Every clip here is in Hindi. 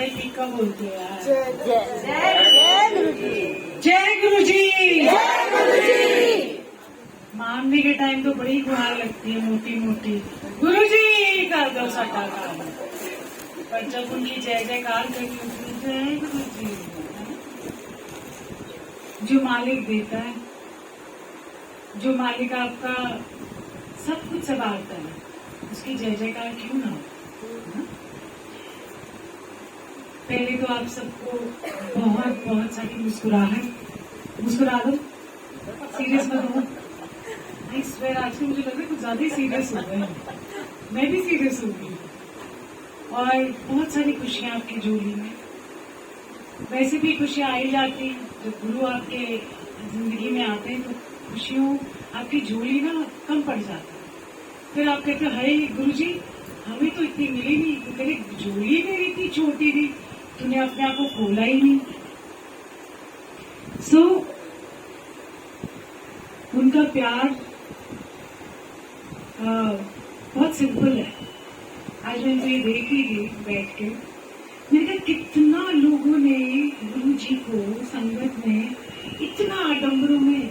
भाई फीका बोलते हो यार। जय गुरु जी। जय गुरु जी। जय गुरु जी। मांगने के टाइम तो बड़ी गुहार लगती है मोटी मोटी, गुरु जी कर दो साडा काम। पर जब उनकी जय जयकार करनी होती है, जय गुरु जी, जो मालिक देता है, जो मालिक आपका सब कुछ संभालता है, उसकी जय जयकार क्यों ना हो। पहले तो आप सबको बहुत बहुत सारी मुस्कुराहट, मुस्कुरा दो, सीरियस मत हो। आई स्वेयर आजकल मुझे लग रहा है कुछ ज्यादा ही सीरियस हो गए हैं। मैं भी सीरियस हो गई और बहुत सारी खुशियां आपकी झोली में। वैसे भी खुशियां आई जाती हैं, जब गुरु आपके जिंदगी में आते हैं तो खुशियों आपकी झोली ना कम पड़ जाती है। फिर आप कहते हो हाय गुरु जी हमें तो इतनी मिली नहीं, तो तेरी झोली मेरी इतनी छोटी थी, तूने अपने आप को खोला ही नहीं। सो उनका प्यार बहुत सिंपल है। आज मैं इनसे देख ही गई बैठ के, मैंने कहा कितना लोगों ने गुरु जी को संगत में इतना आडम्बरों में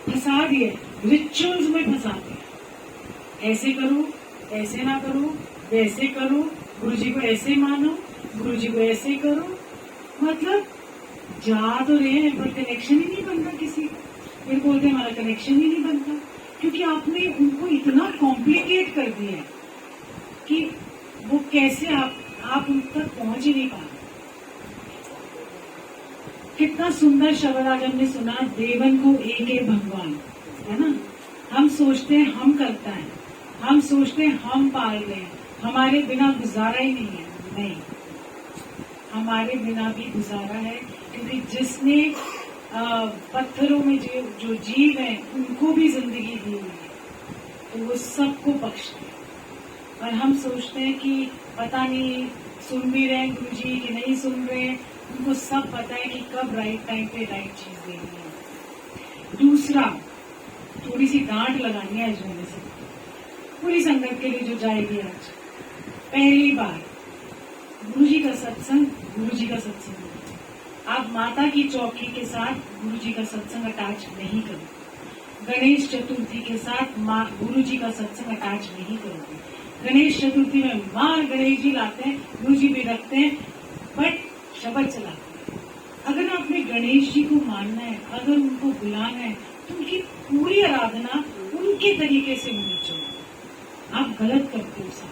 फंसा दिया, रिचुअल्स में फंसा दिया। ऐसे करो, ऐसे ना करो, वैसे करो, गुरु जी को ऐसे मानो, गुरु जी को ऐसे करो। मतलब जा तो रहे हैं पर कनेक्शन ही नहीं बनता किसी का। फिर बोलते हमारा कनेक्शन ही नहीं बनता क्योंकि आपने उनको इतना कॉम्प्लिकेट कर दिया है कि वो कैसे आप उन तक पहुंच ही नहीं पा रहे। कितना सुंदर शब्द आज हमने सुना, देवन को एक है भगवान, है ना। हम सोचते हैं हम करता है, हम सोचते हैं हम पाल रहे हैं, हमारे बिना गुजारा ही नहीं है। नहीं, हमारे बिना भी गुजारा है क्योंकि जिसने पत्थरों में जो जीव है उनको भी जिंदगी दी हुई है, तो वो सबको बख्शते हैं। और हम सोचते हैं कि पता नहीं सुन भी रहे हैं गुरु जी कि नहीं सुन रहे हैं, उनको सब पता है कि कब राइट टाइम पे राइट चीज देनी है। दूसरा, थोड़ी सी डांट लगानी है आज मैंने से पूरी संगत के लिए जो जाएगी आज। पहली बार गुरु जी का सत्संग, गुरु जी का सत्संग, आप माता की चौकी के साथ गुरु जी का सत्संग अटैच नहीं करोगे। गणेश चतुर्थी के साथ गुरु जी का सत्संग अटैच नहीं करोगे। गणेश चतुर्थी में मां गणेश जी लाते हैं, गुरु जी भी रखते हैं, बट शब्द चलाते हैं। अगर आपने गणेश जी को मानना है, अगर उनको बुलाना है, तो उनकी पूरी आराधना उनके तरीके से होनी चाहिए। आप गलत करते हो सब,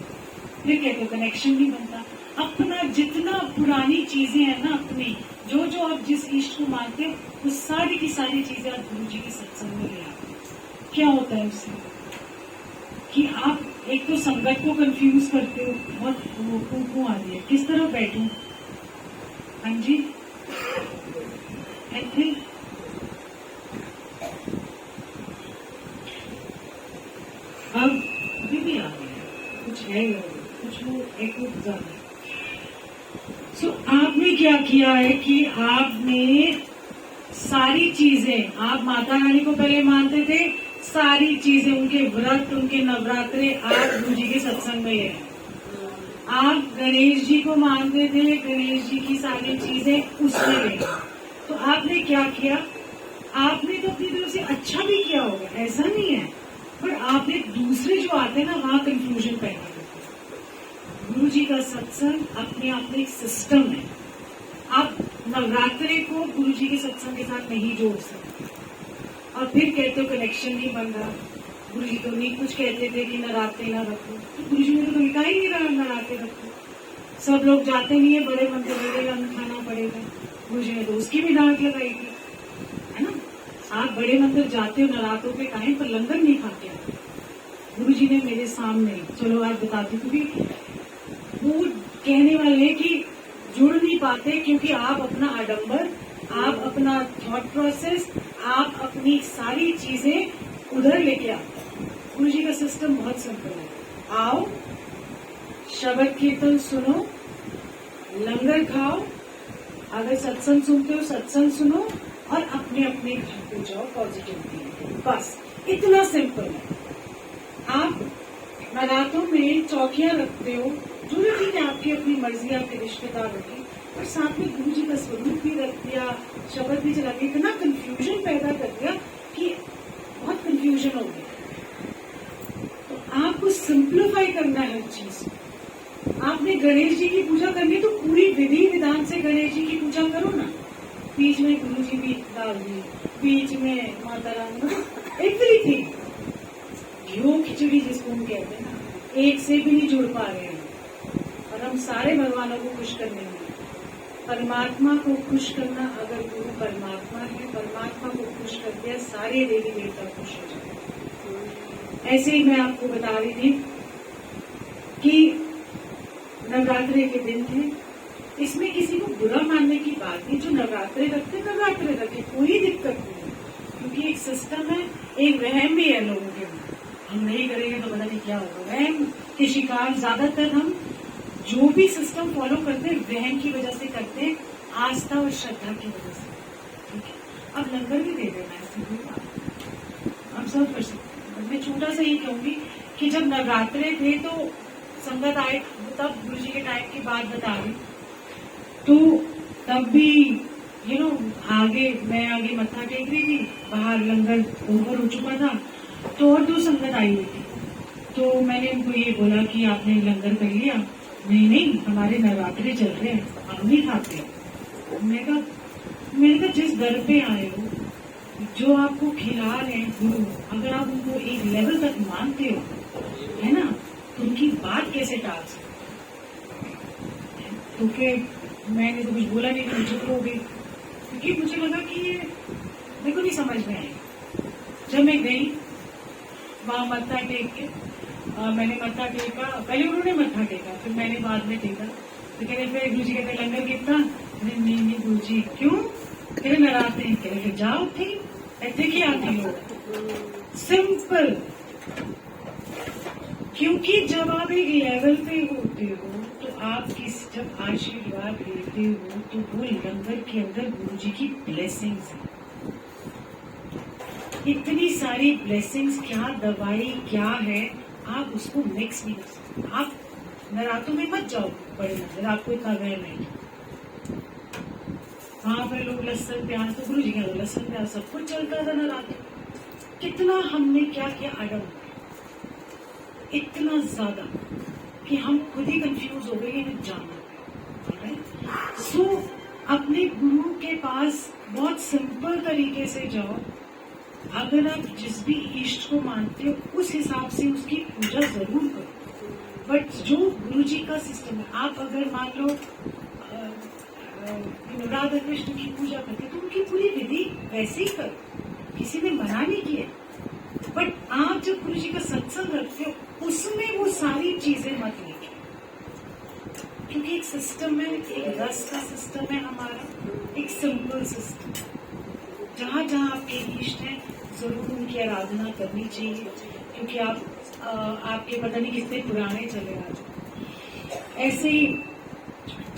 फिर कहते हो कनेक्शन नहीं बनता। अपना जितना पुरानी चीजें हैं ना, अपनी जो जो आप जिस इष्ट को मानते हो, वो सारी की सारी चीजें आप गुरु जी के सत्संग में ले आते हो। क्या होता है उससे कि आप एक तो संगत को कंफ्यूज करते हो, बहुत वो आ रही है, किस तरह बैठूं, हाँ जी ऐसे अब अभी भी आ रही है, कुछ है कुछ वो एक ज्यादा। सो आपने क्या किया है कि आपने सारी चीजें, आप माता रानी को पहले मानते थे, सारी चीजें उनके व्रत, उनके नवरात्रे आप गुरु जी के सत्संग में ले आए। आप गणेश जी को मानते थे, गणेश जी की सारी चीजें उसमें ले आए। तो आपने क्या किया, आपने तो अपनी तरफ से अच्छा भी किया होगा, ऐसा नहीं है, पर आपने दूसरे जो आते हैं ना वहां कंफ्यूजन पैदा करते। गुरु जी का सत्संग अपने आप में एक सिस्टम है। आप नवरात्रे को गुरु जी के सत्संग के साथ नहीं जोड़ सकते और फिर कहते हो कनेक्शन नहीं बन रहा। गुरु जी तो नहीं कुछ कहते थे कि नराते ना रखो, तो गुरु जी ने तो लिखा ही नहीं रहा नराते रखो। सब लोग जाते नहीं है, बड़े मंदिर में अन्न खाना पड़ेगा। गुरु जी ने तो उसकी भी डांट लगाई थी, है ना। आप बड़े मंदिर जाते हो नरातों के टाइम पर लंगर नहीं खाते आते। गुरु जी ने मेरे सामने, चलो आज बताती, क्योंकि वो कहने वाले कि जुड़ नहीं पाते क्योंकि आप अपना आडंबर, आप अपना थॉट प्रोसेस, आप अपनी सारी चीजें उधर लेके आते। गुरु जी का सिस्टम बहुत सिंपल है। आओ, शब्द कीर्तन सुनो, लंगर खाओ, अगर सत्संग सुनते हो सत्संग सुनो और अपने अपने घर पे जाओ पॉजिटिविटी। बस इतना सिंपल है। आप नवरात्रों में चौकियां रखते हो, जो भी ठीक है, आपकी अपनी मर्जी, आपके रिश्तेदारों की, और साथ में गुरु जी का स्वरूप भी रख दिया, शब्द भी चला दिया, इतना कंफ्यूजन पैदा कर दिया कि बहुत कंफ्यूजन हो गया। तो आपको सिंप्लीफाई करना है हर चीज। आपने गणेश जी की पूजा करनी तो पूरी विधि विधान से गणेश जी की पूजा करो ना। बीच में गुरु जी भी डाल दिए, बीच में माता रानी, एवरीथिंग। घी खिचड़ी जिसको हम कहते हैं ना, एक से भी नहीं जुड़ पा रहे हैं। और हम सारे भगवानों को खुश करने में, परमात्मा को खुश करना, अगर गुरु परमात्मा है, परमात्मा को खुश कर दिया, सारे देवी देवता खुश हो जाए। ऐसे ही मैं आपको बता रही थी कि नवरात्रे के दिन थे, इसमें किसी को बुरा मानने की बात नहीं। जो नवरात्रे रखते रखे, कोई दिक्कत नहीं, क्योंकि एक सिस्टम है, एक वहम भी है लोगों के अंदर। हम नहीं करेंगे तो पता नहीं क्या होगा, वहम के शिकार ज्यादातर हम जो भी सिस्टम फॉलो करते हैं वहम की वजह से करते हैं, आस्था और श्रद्धा की वजह से। ठीक है, अब लंगर भी दे देना है, सीधी बात हम सब कर सकते हैं। मैं छोटा सा ही कहूंगी कि जब नवरात्रे थे तो संगत आए, तब गुरु जी के टाइम की बात बता रही, तो तब भी मैं आगे मत्था टेक रही थी, बाहर लंगर ओवर हो चुका था, तो और दो संगत आई हुई थी। तो मैंने उनको ये बोला कि आपने लंगर कर लिया? नहीं, हमारे नवरात्रे चल रहे हैं, हम नहीं खाते। मैंने कहा जिस दर पे आए हो, जो आपको खिला रहे हैं गुरु, अगर आप उनको एक लेवल तक मानते हो, है ना, तो उनकी बात कैसे टाल सकते? तो फिर मैंने तो कुछ बोला नहीं, तो चुप हो गई, क्योंकि मुझे लगा कि ये मेरे को नहीं समझ में आई। जब मैं गई वहां मत्था टेक के, मैंने मत्था टेका, पहले उन्होंने मत्था टेका, फिर मैंने बाद में टेका। तो कह रहे फिर गुरु जी कहते लंगर कितना? नहीं गुरु जी, क्यों? कह रहे नराते हैं। कह रहे फिर जाओ, थे ऐसे की आते हो, सिंपल। क्योंकि जब आप एक लेवल पे होते हो, तो आप जब आशीर्वाद लेते हो, तो वो लंगर के अंदर गुरु जी की ब्लेसिंग्स है। इतनी सारी ब्लेसिंग्स, क्या दवाई क्या है, आप उसको मिक्स नहीं कर सकते। आप नरातों में मत जाओ बड़े मंदिर, आपको इतना वह नहीं। वहां पर लोग लहसुन प्याज, तो गुरु जी का लहसुन प्याज सब कुछ चलता था नरातों। कितना हमने क्या किया आडम, इतना ज्यादा कि हम खुद ही कंफ्यूज हो गए, हमें जानना। सो अपने गुरु के पास बहुत सिंपल तरीके से जाओ। अगर आप जिस भी इष्ट को मानते हो, उस हिसाब से उसकी पूजा जरूर करो। बट जो गुरु जी का सिस्टम है, आप अगर मान लो राधा कृष्ण की पूजा करते, तो उनकी पूरी विधि वैसे ही करो, किसी ने मना नहीं किया। बट आप जब गुरु जी का सत्संग रखते हो, उसमें वो सारी चीजें मत लेके, क्योंकि एक सिस्टम है, एक रस का सिस्टम है हमारा, एक सिंपल सिस्टम। जहाँ जहाँ आपके इष्ट हैं, जरूर उनकी आराधना करनी चाहिए, क्योंकि आपके पता नहीं कितने पुराने चले आ। ऐसे ही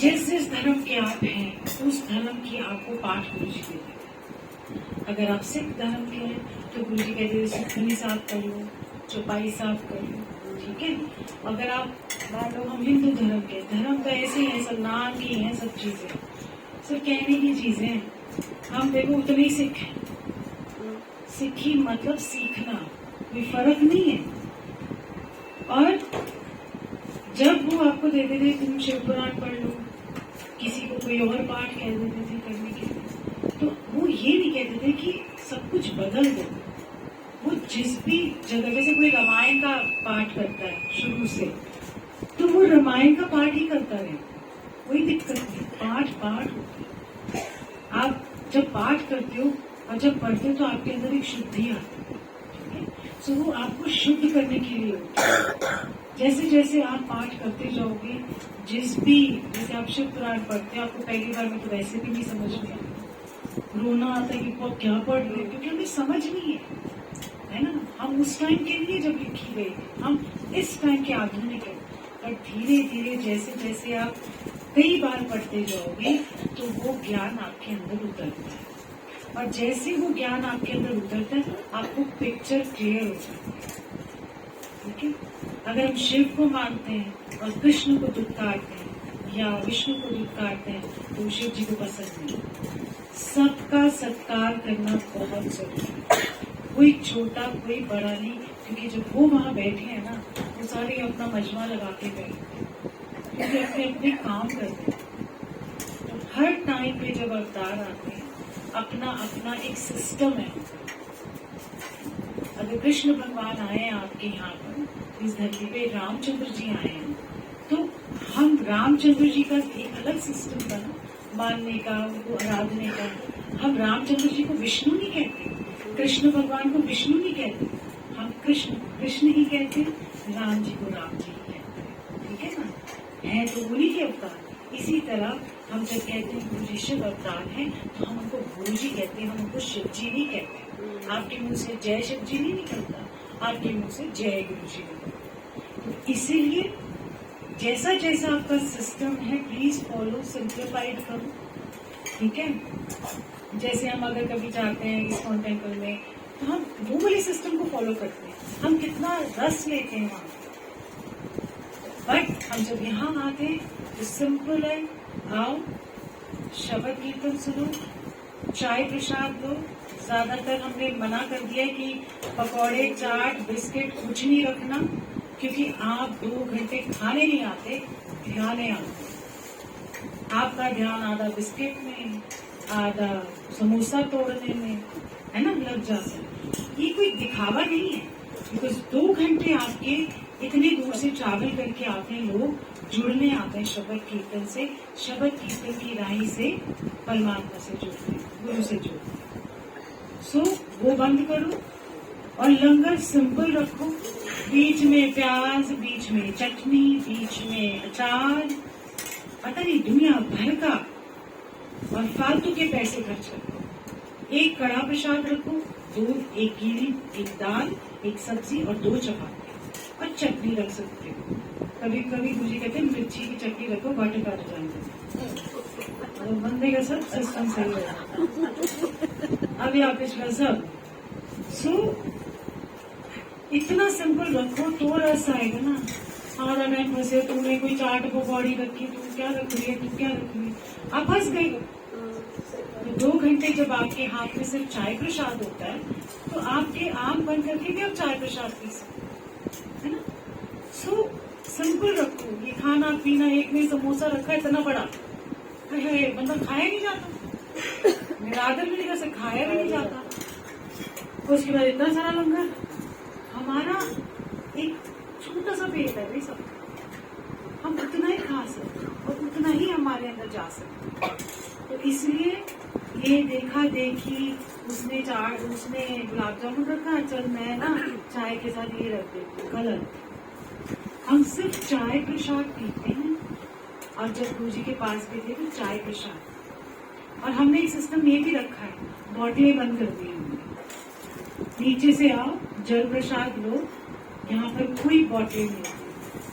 जिस धर्म के आप हैं, उस धर्म की आपको पाठ गुरु जी देते हैं। अगर आप सिख धर्म के हैं, तो गुरु जी कहते हैं सुखनी साफ कर लो, चौपाई साफ कर लो, ठीक है। अगर आप मान लो हम हिंदू धर्म के, धर्म तो ऐसे ही है, सब नाम की है, सब चीजें सब कहने की चीजें हैं। हम देखो उतने ही सिख हैं, सिखी मतलब सीखना, कोई फर्क नहीं है। और जब वो आपको देते थे तुम शिव पुराण पढ़ लो, किसी को कोई और पाठ कह देते थे करने के लिए, तो वो ये नहीं कहते थे कि सब कुछ बदल दो। वो जिस भी जगह, जैसे कोई रामायण का पाठ करता है शुरू से, तो वो रामायण का पाठ ही करता रहे, कोई दिक्कत नहीं, पाठ होता है। आप जब पाठ करते हो और जब पढ़ते हो, तो आपके अंदर एक शुद्धि आती है, ठीक है। सो वो आपको शुद्ध करने के लिए होता है। जैसे जैसे आप पाठ करते जाओगे, जैसे आप शिव पुराण पढ़ते हो, आपको पहली बार में तो वैसे भी नहीं समझ में आता, रोना आता है कि क्या पढ़ रहे, क्योंकि हमें समझ नहीं है ना। हम उस टाइम के लिए जब लिखी गई, हम इस टाइम के आधुनिक है। और धीरे धीरे जैसे जैसे आप कई बार पढ़ते जाओगे, तो वो ज्ञान आपके अंदर उतरता है, और जैसे वो ज्ञान आपके अंदर उतरता है, आपको पिक्चर क्लियर हो जाती है, ठीक है। अगर हम शिव को मानते हैं और कृष्ण को दुत्कारते हैं या विष्णु को दुत्कारते हैं तो शिव जी को पसंद नहीं। सबका सत्कार करना बहुत जरूरी है, कोई छोटा कोई बड़ा नहीं, क्योंकि जब वो वहां बैठे हैं ना वो सारे अपना मजमा लगा के बैठते हैं, क्योंकि अपने अपने काम करते हैं। तो हर टाइम पे जब अवतार आते हैं अपना अपना एक सिस्टम है। अगर कृष्ण भगवान आए हैं आपके यहाँ पर इस धरती पे, रामचंद्र जी आए हैं, तो हम रामचंद्र जी का एक अलग सिस्टम बना मानने का, उनको आराधने का। हम रामचंद्र जी को विष्णु नहीं कहते, कृष्ण भगवान को विष्णु नहीं कहते, हम कृष्ण कृष्ण ही कहते, राम जी को राम जी ही कहते हैं, ठीक है ना, है तो उन्हीं के अवतार। इसी तरह हम जब कहते हैं गुरु जी शिव अवतार हैं तो हम उनको गुरु जी कहते हैं, हम उनको शिव जी नहीं कहते। आपके मुंह से जय शिव जी नहीं निकलता, आपके मुंह से जय गुरु जी निकलता। तो इसीलिए जैसा जैसा आपका सिस्टम है प्लीज फॉलो, सिंप्लीफाइड करो, ठीक है। जैसे हम अगर कभी जाते हैं इस्कॉन टेम्पल में तो हम वो वाले सिस्टम को फॉलो करते हैं, हम कितना रस लेते हैं वहां। बट हम जब यहाँ आते हैं तो सिंपल है, आओ शब्द कीर्तन सुनो, चाय प्रसाद लो। ज्यादातर हमने मना कर दिया कि पकौड़े चाट बिस्किट कुछ नहीं रखना, क्योंकि आप 2 घंटे खाने नहीं आते, ध्यान आते। आपका ध्यान आधा बिस्किट में, आधा समोसा तोड़ने में, है ना, लग जाता है। ये कोई दिखावा नहीं है, बिकॉज 2 घंटे आपके इतनी दूर से ट्रैवल करके आते हैं लोग, जुड़ने आते हैं शब्द कीर्तन से, शब्द कीर्तन की राही से परमात्मा से जुड़ते हैं, गुरु से जुड़ते हैं। सो वो बंद करो और लंगर सिंपल रखो, बीच में प्याज, बीच में चटनी, बीच में अचार, पता नहीं दुनिया भर का, और फालतू के पैसे खर्च करो। एक कड़ा प्रसाद रखो, 2 एक गिरी, एक दाल, एक सब्जी और 2 चपाती और चटनी रख सकते हो। कभी कभी गुरुजी कहते हैं मिर्ची की चटनी रखो, बाटे काट जाएंगे, बंदे का सब सिस्टम सही होगा। अब यहाँ पिछला सब सो इतना सिंपल रखो तो रस आएगा ना। आधा टाइम फंसे, तुमने कोई चाट पकौड़ी रखी, तुम क्या रख रही है, तुम क्या रख रही है, आप फंस गए। तो 2 घंटे जब आपके हाथ में सिर्फ चाय प्रसाद होता है तो आपके आंख बंद करके भी आप चाय प्रसाद पी सकते, है ना। सो सिंपल रखो, ये खाना पीना, एक में समोसा रखा है इतना बड़ा, है बंदा खाया नहीं जाता, निरादर भी नहीं कर सकता, खाया भी नहीं जाता। उसके बाद इतना सारा लंगर, हमारा एक छोटा सा पेट है भाई, सब हम उतना ही खा सकते और उतना ही हमारे अंदर जा सकते। तो इसलिए ये देखा देखी, उसने गुलाब जामुन रखा, चल मैं ना चाय के साथ ये रख देती हूँ, गलत। हम सिर्फ चाय प्रसाद पीते हैं, और जब गुरु जी के पास भी थे तो चाय प्रसाद। और हमने एक सिस्टम ये भी रखा है, बॉटलें बंद कर दी हमने, नीचे से आओ जल प्रसाद लो, यहाँ पर कोई बॉटल नहीं।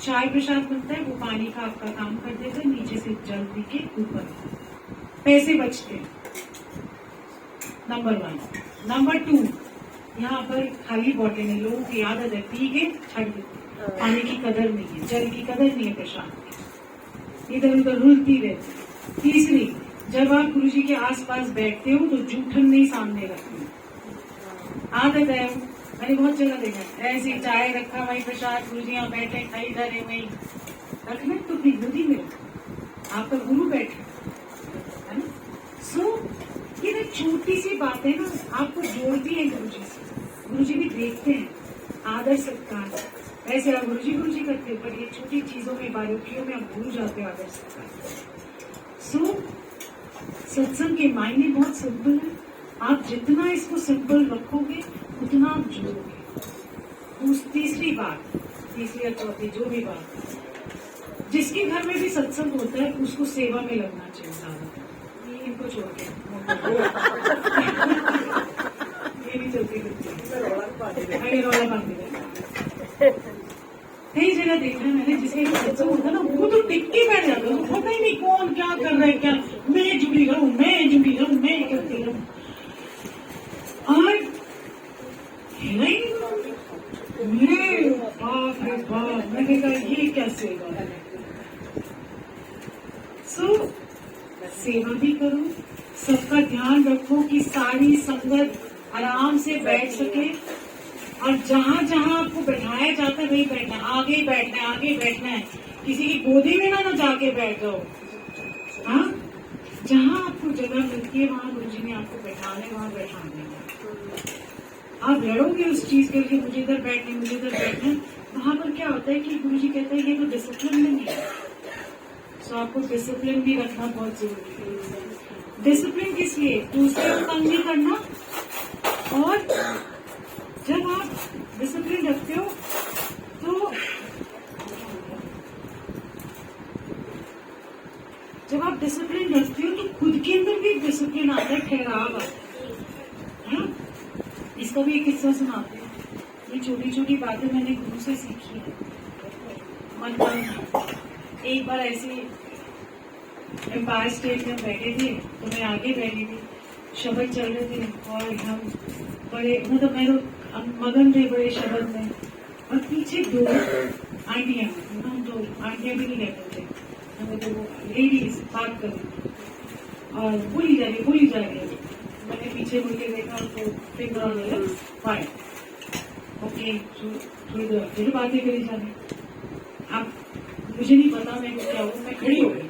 चाय प्रसाद बनता है वो पानी का आपका काम कर देता है, नीचे से जल पी के ऊपर पैसे बचते हैं। नंबर 1। नंबर 2, यहाँ पर खाली बॉटल नहीं, लोगों की आदत है पी के छड़ देते, पानी की कदर नहीं है, जल की कदर नहीं है, प्रसाद की इधर उधर रुलती रहती। तीसरी, जब आप गुरु जी के आसपास बैठते हो तो जूठन नहीं सामने रखनी, आदत है। मैंने बहुत जगह देखा ऐसे चाय रखा, वही प्रसाद, गुरु जी यहाँ बैठे खाई जा रहे, वही रखना तो अपनी गोदी में रखो, आपका गुरु बैठे, है ना। सो ये ना छोटी सी बातें ना आपको जोड़ती है गुरु जी से, गुरु जी भी देखते हैं, आदर सत्कार। ऐसे आप गुरु जी करते हो, पर ये छोटी चीजों में, बारीकियों में आप भूल जाते हो आदर सत्कार। सो सत्संग के मायने बहुत सिंपल है, आप जितना इसको सिंपल रखोगे उतना आप जुड़ोगे। तीसरी या चौथी जो भी बात, जिसके घर में भी सत्संग होता है उसको सेवा में लगना चाहिए ज्यादातर, ये इनको छोड़ के ये भी चलती रहती है, रौला बांधे कई जगह देखा है मैंने, जिसके सत्संग होता है ना वो तो टिक के बैठ जाता है, पता ही नहीं कौन क्या कर रहा है, क्या मैं जुड़ी रहूं, मैं करती रहूं, और मेरे बाप रे बाप, सेवा भी करो, सबका ध्यान रखो कि सारी संगत आराम से बैठ सके, और जहां जहां आपको बैठाया जाता है वही बैठना है, आगे ही बैठना है, आगे बैठना है, किसी की गोदी में ना जाके बैठ जाओ। हाँ, जहां आपको जगह मिलती है वहां गुरुजी ने आपको बैठाना है, वहां बैठाना है। आप लड़ोगे उस चीज के लिए, मुझे इधर बैठना, मुझे इधर बैठना, वहां पर क्या होता है कि गुरुजी कहते हैं ये तो डिसिप्लिन नहीं है। तो आपको डिसिप्लिन भी रखना बहुत जरूरी है। डिसिप्लिन किस लिए? दूसरे को तंग नहीं करना, और जब आप डिसिप्लिन रखते हो तो खुद के अंदर भी डिसिप्लिन आता है, ठहराव आता है। इसका भी एक किस्सा सुनाते हैं। ये छोटी छोटी बातें मैंने गुरु से सीखी है। मतलब एक बार ऐसे एम्पायर स्टेट में बैठे थे, तो मैं आगे बैठी थी, शब्द चल रहे थे, और हम बड़े मतलब मैं तो मगन थे बड़े शब्द में, और पीछे दो आंटियां, हम दो आंटियां भी नहीं कहते थे, हमें तो वो लेडीज बात कर रही थी और बोली जा रही। मैंने पीछे मुड़ के देखा तो finger on the lips, fire, okay, थोड़ी देर फिर बातें करी जाने। अब मुझे नहीं पता मैं क्या हूँ, मैं खड़ी हो गई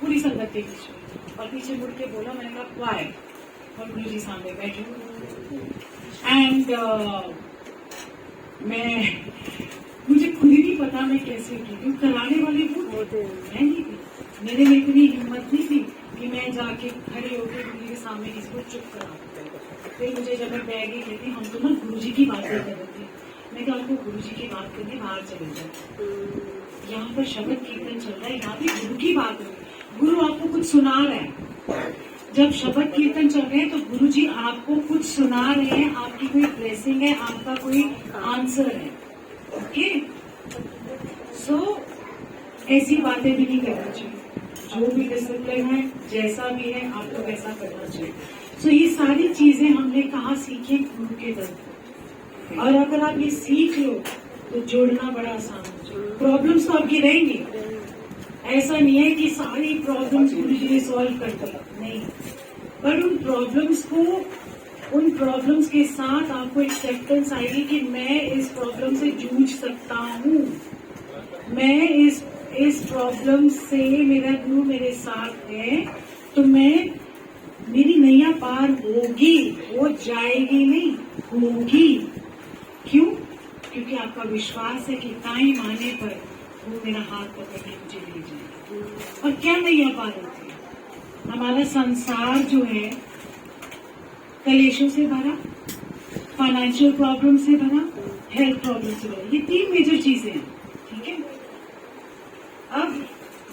पूरी संगत के बीच में, और पीछे मुड़ के बोला, मैंने कहा फायर, और गुरु जी सामने बैठे एंड मुझे खुद ही नहीं पता मैं कैसे की, क्योंकि कराने वाले वो मैं नहीं थी, मेरे में इतनी हिम्मत नहीं थी कि मैं जाके खड़े होकर गुरु जी के सामने किसी को चुप करा। फिर मुझे जब मैं बैग ही कहती, हम तो ना गुरु जी की बातें कर रहे थे, मैं कहा आपको गुरु जी की बात करके बाहर चले जाए, यहाँ पर शब्द कीर्तन चल रहा है, यहाँ पे गुरु की बात हो रही, गुरु आपको कुछ सुना रहा है। जब शब्द कीर्तन चल रहे हैं तो गुरु जी आपको कुछ सुना रहे हैं, आपकी कोई ब्लेसिंग है, आपका कोई आंसर है। ओके, सो ऐसी बातें भी नहीं करनी चाहिए। जो भी डिसिप्लिन है, जैसा भी है, आपको वैसा करना चाहिए। सो ये सारी चीजें हमने कहाँ सीखी? गुरु के दर पर। और अगर आप ये सीख लो तो जोड़ना बड़ा आसान हो जाए। प्रॉब्लम्स तो आपकी रहेंगी, ऐसा नहीं है कि सारी प्रॉब्लम्स गुरु जी ने सॉल्व कर दी, नहीं, पर उन प्रॉब्लम्स के साथ आपको एक्सेप्टेंस आएगी कि मैं इस प्रॉब्लम से जूझ सकता हूँ, मैं इस प्रॉब्लम से, मेरा गुरु मेरे साथ है, तो मेरी नैया पार होगी, हो जाएगी नहीं, होगी। क्यों? क्योंकि आपका विश्वास है कि टाइम आने पर वो मेरा हाथ पकड़ के मुझे ले जाएगा। और क्या नैया पार होती है? हमारा संसार जो है कलेशों से भरा, फाइनेंशियल प्रॉब्लम से भरा, हेल्थ प्रॉब्लम से भरा, ये 3 मेजर चीजें हैं। ठीक है, अब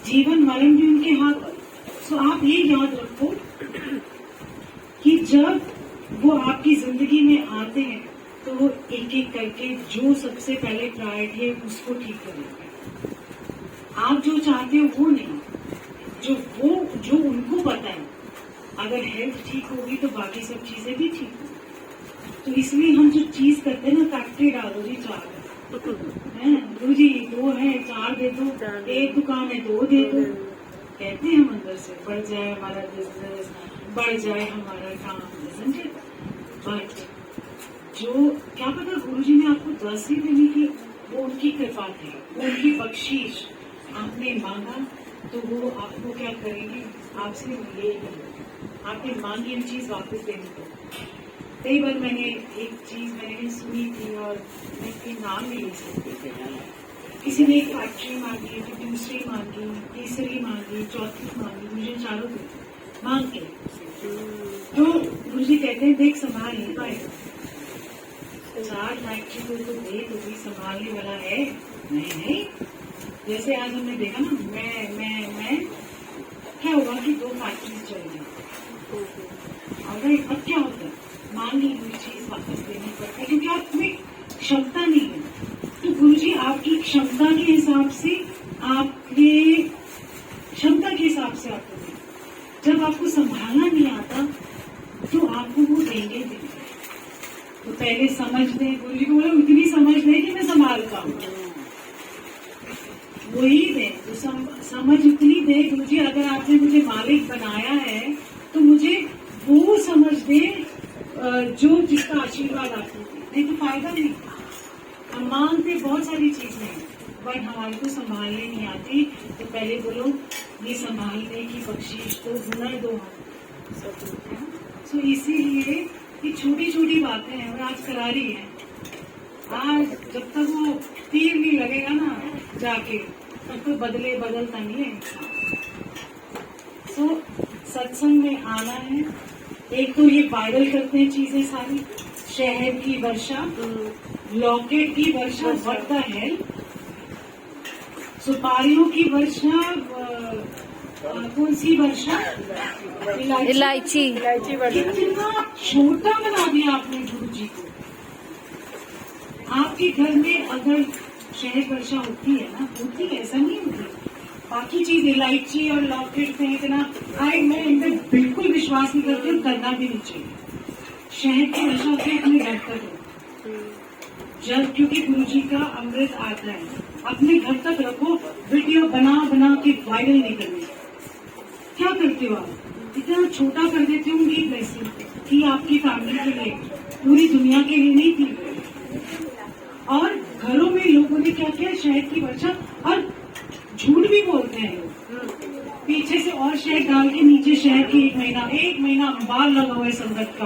जीवन मरण भी उनके हाथ पर। सो आप ये याद रखो कि जब वो आपकी जिंदगी में आते हैं तो वो एक एक करके जो सबसे पहले प्रायोरिटी है उसको ठीक करेंगे। आप जो चाहते हो वो नहीं, जो उनको पता है। अगर हेल्थ ठीक होगी तो बाकी सब चीजें भी ठीक होगी। तो इसलिए हम जो चीज करते हैं ना, फैक्ट्री डालो जी 4 है, गुरु जी 2 है 4 दे दो, एक दुकान है 2 दे दो, कहते हैं हम अंदर से बढ़ जाए हमारा बिजनेस, बढ़ जाए हमारा काम, बट जो क्या पता गुरु जी ने आपको 10 ही देने की, वो उनकी कृपा थी, वो उनकी बख्शीश। आपने मांगा तो वो आपको क्या करेंगे? आपसे लेंगे, आपने मांगी हम चीज वापस देने को। कई बार मैंने एक चीज मैंने सुनी थी और मैं इसके नाम नहीं ले सकती। किसी ने एक फैक्ट्री मांगी, तो दूसरी मांगी, तीसरी मांगी, चौथी मांगी, मुझे 4 मांग के, तो गुरु जी कहते हैं देख संभाल नहीं पाएगा, 4 फैक्ट्री को तो दे, तो भी संभालने वाला है नहीं। जैसे आज हमने देखा ना, मैं क्या हुआ कि 2 फैक्ट्री चल गई। अगर अब क्या होता है, मांगी हुई चीज वापस देनी पड़ती है, क्योंकि आप में क्षमता नहीं है। तो गुरुजी आपकी क्षमता के हिसाब से, आपके क्षमता के हिसाब से आपको दें। जब आपको संभालना नहीं आता तो आपको वो देंगे। तो पहले समझ दें, गुरुजी को बोला इतनी समझ दें कि मैं संभाल पाऊँ, वही दें तो समझ उतनी दे गुरुजी, अगर आपने मुझे मालिक बनाया है तो मुझे वो समझ दे जो जिसका आशीर्वाद आपको दे, नहीं तो फायदा नहीं। हम मांगते बहुत सारी चीजें बट हमारे को संभालने नहीं आती, तो पहले बोलो ये संभालने की बख्शीश तो हुनर दो हम। सो इसीलिए ये छोटी छोटी बातें हैं और आज करा रही है। आज जब तक वो तीर नहीं लगेगा ना जाके, तब तो बदलता नहीं है। सो सत्संग में आना है। एक तो ये वायरल करते हैं चीजें सारी, शहर की वर्षा, लॉकेट की वर्षा, व्हाट द हेल, सुपारियों की वर्षा, कौन सी वर्षा, इलायची कितना छोटा बना दिया आपने गुरु जी को। आपके घर में अगर शहर वर्षा होती है ना, होती है, ऐसा नहीं होती, बाकी चीज इलायची और लॉकेट फेंकना, मैं इनमें बिल्कुल विश्वास नहीं करती हूँ, करना भी नहीं चाहिए। शहर की वर्षा होती है, अपने घर तक रखो, जब क्योंकि गुरु जी का अमृत आता है, अपने घर तक रखो। वीडियो बना बना के वायरल नहीं करनी। क्या करते हो आप, इतना छोटा कर देते होंगे ब्लेसिंग कि आपकी फैमिली के लिए, पूरी दुनिया के लिए नहीं थी। और घरों में लोगों ने क्या किया, शहद की वर्षा, और झूठ भी बोलते हैं लोग, पीछे से और शहद डाल के नीचे शहद की एक महीना अंबार लगा हुआ है संगत का,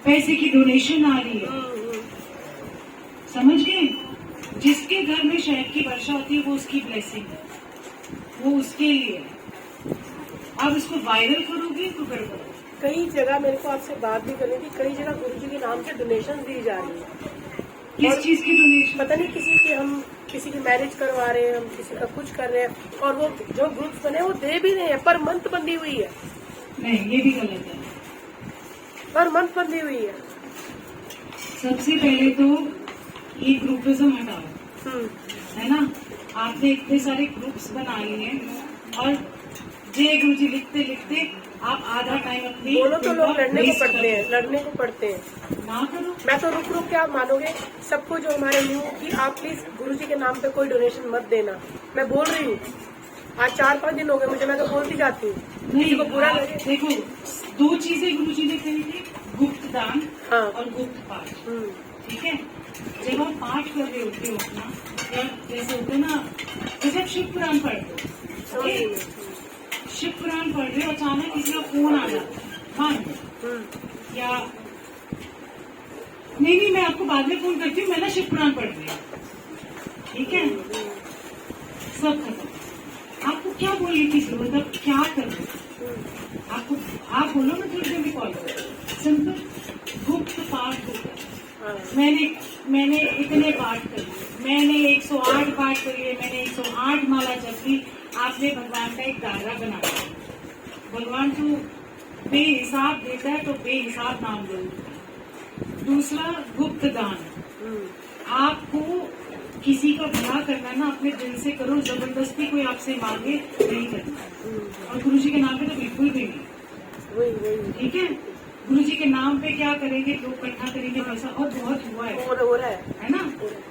पैसे की डोनेशन आ रही है। समझ गए, जिसके घर में शहद की वर्षा होती है वो उसकी ब्लेसिंग है, वो उसके लिए है। आप इसको वायरल करोगे तो गड़बड़। कई जगह मेरे को आपसे बात भी करनी थी, कई जगह गुरु जी के नाम से डोनेशन दी जा रही है। किस चीज की डोनेशन? पता नहीं, किसी की मैरिज करवा रहे हैं, हम किसी का कुछ कर रहे हैं, और वो जो ग्रुप्स बने वो दे भी नहीं है, पर मंथ बंधी हुई है। नहीं, ये भी गलत है, पर मंथ बंधी हुई है। सबसे पहले तो ये ग्रुपिज्म हटाओ, है ना। आपने इतने सारे ग्रुप्स बना लिए हैं और जय गुरु जी लिखते लिखते आप आधा टाइम अपनी बोलो तो लोग लड़ने को पड़ते हैं, ना करो। मैं तो रुक रुक के, आप मानोगे सबको जो हमारे न्यू कि आप प्लीज गुरु जी के नाम पे कोई डोनेशन मत देना। मैं बोल रही हूँ, आज 4-5 दिन हो गए मुझे, मैं तो बोलती जाती हूँ। नहीं, को बुरा लगे। देखो, 2 चीजें गुरु जी ने कही थी, गुप्त दान हाँ। और गुप्त पाठ। ठीक है, जब आप पाठ कर रहे होते हो अपना, या जैसे होते ना, जैसे आप शिव पुराण पढ़ते हो, शिव पुराण पढ़ रहे हो, अचानक किसी का फोन आ जाता है, हाँ, या नहीं, मैं आपको बाद में फोन करती हूँ, मैं ना शिव पुराण पढ़ रही हूँ, ठीक है, सब खत्म। आपको क्या बोलने की जरूरत है, क्या करना आपको, आप बोलो ना थोड़ी देर में कॉल करो, सिंपल गुप्त पाठ होगा। मैंने इतने पाठ कर लिए, मैंने 108 पाठ कर लिए, मैंने 108 माला जप ली। आपने भगवान का एक दायरा बना दिया। भगवान तो बेहिसाब देता है, तो बेहिसाब नाम देता है। दूसरा गुप्त दान, आपको किसी का भला करना ना अपने दिल से करो, जबरदस्ती कोई आपसे मांगे नहीं करना, और गुरु जी के नाम पे तो बिल्कुल भी नहीं। ठीक है, गुरु जी के नाम पे क्या करेंगे, लोग इकट्ठा करेंगे पैसा, और बहुत हुआ है ना,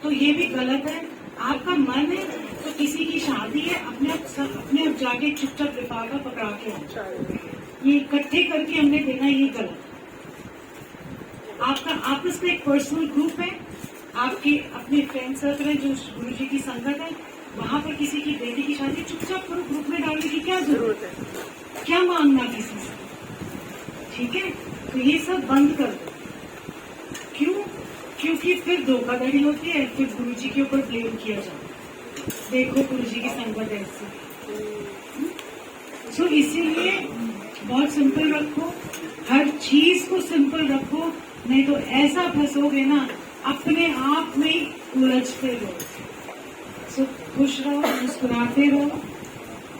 तो ये भी गलत है। आपका मन है तो किसी की शादी है, अपने आप जाके चुपचाप लिफाफा पकड़ा के ये इकट्ठे करके हमने देना, ये गलत। आपका आपस में एक पर्सनल ग्रुप है, आपके अपने फ्रेंड सर्कल है, जो गुरु जी की संगत है, वहाँ पर किसी की बेटी की शादी चुपचाप करो, ग्रुप में डालने की क्या जरूरत है, क्या मांगना किसी से। ठीक है, तो ये सब बंद कर दो। क्यों? क्योंकि फिर धोखाधड़ी होती है, फिर गुरु जी के ऊपर ब्लेम किया जाता है, देखो गुरु जी की संगत ऐसी। सो इसीलिए बहुत सिंपल रखो, हर चीज को सिंपल रखो, नहीं तो ऐसा फंसोगे ना, अपने आप में ही उलझते रहो। सो खुश रहो, मुस्कुराते रहो,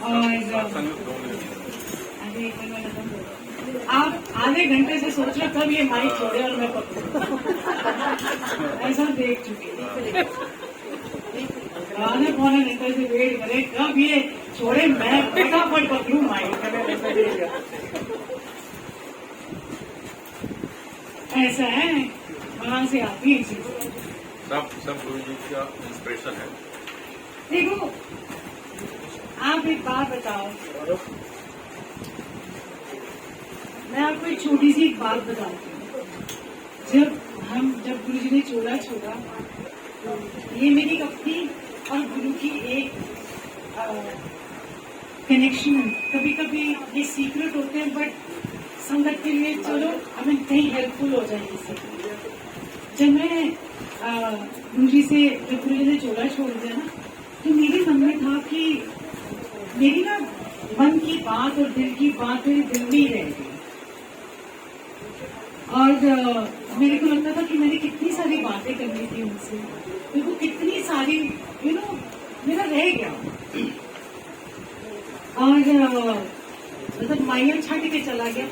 और आप आधे घंटे से सोच रहे कब ये माइक छोड़े और मैं पकड़ूं। ऐसा देख चुके, आधे पौने घंटे से वेट करे कब ये छोड़े, मैं फटाफट पकड़ूं माइक। ऐसा है, वहां से आती है चीज। सब गुरु जी का इंस्पिरेशन है। देखो, आप एक बात बताओ, मैं आपको एक छोटी सी एक बात बताती हूँ। जब गुरु जी ने चोला छोड़ा, ये मेरी अपनी और गुरु की एक कनेक्शन है। कभी कभी ये सीक्रेट होते हैं, बट संगत के लिए चलो हमें कहीं हेल्पफुल हो जाए इससे। जब मैं गुरु जी ने चोला छोड़ दिया ना, तो मेरे मन में था कि मेरी ना मन की बात और दिल की बात मेरे दिल में ही रह गई। और मेरे को लगता था कि मैंने कितनी सारी बातें करनी थी उनसे, मेरे को कितनी सारी मेरा रह गया। और मतलब माइया छट के चला गया।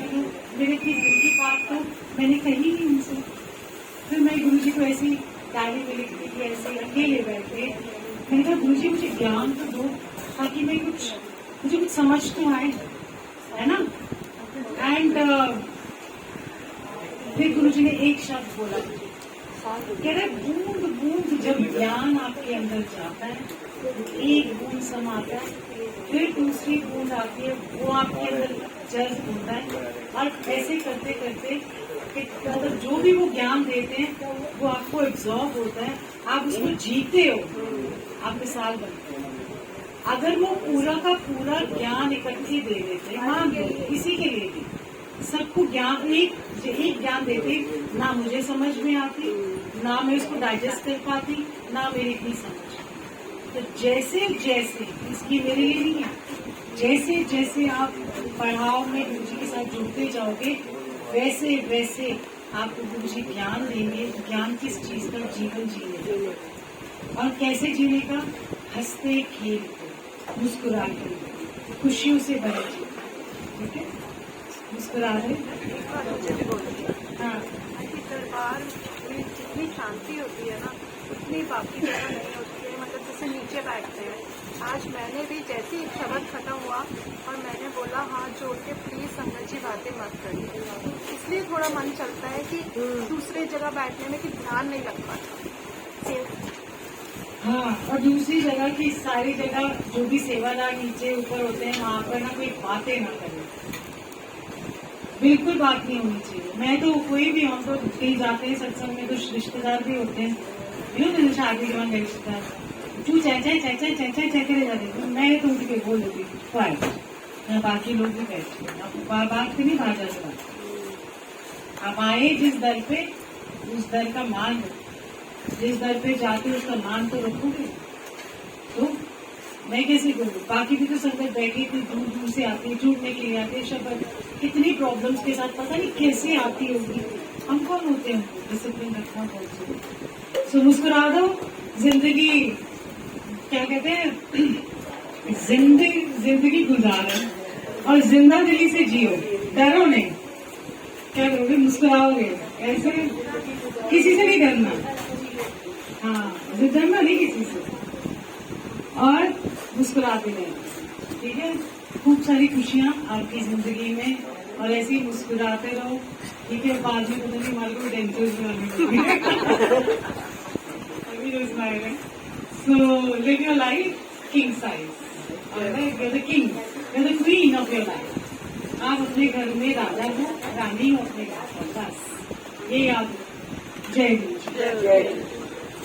मेरे की दिल की बात तो मैंने कही नहीं उनसे। फिर मैं गुरु जी को ऐसी डायरी में लिखती थी, ऐसे अकेले बैठे। मैंने कहा गुरु जी मुझे ज्ञान तो दो, ताकि मुझे कुछ समझ तो आए, है ना। एंड फिर गुरु जी ने एक शब्द बोला, कह रहे बूंद बूंद जब ज्ञान आपके अंदर जाता है, एक बूंद समाता है, फिर दूसरी बूंद आती है, वो आपके अंदर जज्ब होता है। और ऐसे करते करते मतलब जो भी वो ज्ञान देते हैं वो आपको एब्जॉर्ब होता है, आप उसको जीते हो, आप मिसाल बनते हो। अगर वो पूरा का पूरा ज्ञान इकट्ठी दे देते, हाँ किसी के लिए भी सबको ज्ञान एक ज्ञान देते, ना मुझे समझ में आती, ना मैं उसको डाइजेस्ट कर पाती, ना मेरी इतनी समझ। तो जैसे जैसे इसकी मेरे लिए नहीं है, जैसे जैसे आप पढ़ाओ में गुरु जी के साथ जुड़ते जाओगे, वैसे वैसे आपको गुरु जी ज्ञान देंगे। ज्ञान किस चीज का? जीवन जीने, और कैसे जीने का? हंसते खेलते मुस्कुराते खुशियों से भरे जीवन। ठीक है, मुस्कुरा रहे। हाँ, दरबार में जितनी शांति होती है ना, उतनी बाकी जगह नहीं होती है। मतलब जैसे नीचे बैठते हैं, आज मैंने भी जैसे ही शब्द खत्म हुआ और मैंने बोला हाथ जोड़ के प्लीज संगत जी बातें मत करिए, इसलिए थोड़ा मन चलता है कि दूसरे जगह बैठने में कि ध्यान नहीं लग पाता। हाँ, और दूसरी जगह की सारी जगह जो भी सेवादार नीचे ऊपर होते हैं, वहाँ पर ना कोई बातें ना करें, बिल्कुल बात नहीं होनी चाहिए। मैं तो कोई भी, हम तो कहीं जाते हैं सत्संग में, तो रिश्तेदार भी होते हैं, मेरे शादी के बाद रिश्तेदार तू चाय करे जाते हैं, मैं तो उठ के बोल देती हूँ, बाकी लोग भी बैठते हैं। अब बात की नहीं, बात से बात। आप आए जिस दर पे, उस दर का मान रखो, जिस दर पे जाते उसका मान तो रखोगे। तो मैं कैसे करूँ? बाकी भी तो संगत बैठी थी, दूर दूर से आती है, जुड़ने के लिए आते हैं, शब्द कितनी प्रॉब्लम्स के साथ, पता नहीं कैसे आती होगी। हम कौन होते हैं डिसिप्लिन रखना पहुंचे। सो मुस्कुरा दो, जिंदगी क्या कहते हैं, जिंदगी गुजारो और जिंदा दिली से जियो, डरो नहीं। क्या करोगे? मुस्कुराओगे, ऐसे किसी से नहीं डरना। हाँ, डरना नहीं किसी से, और मुस्कुराते रहे। ठीक है, खूब सारी खुशियाँ आपकी जिंदगी में, और ऐसे ही मुस्कुराते रहो। ठीक है, बाद में पता नहीं हमारे को डेंटर्स में So live your life king size. Alright, you're the king, you're the queen of your life. आप अपने घर में राजा हो, रानी हो अपने घर पर, बस ये याद रखो। जय गुरु।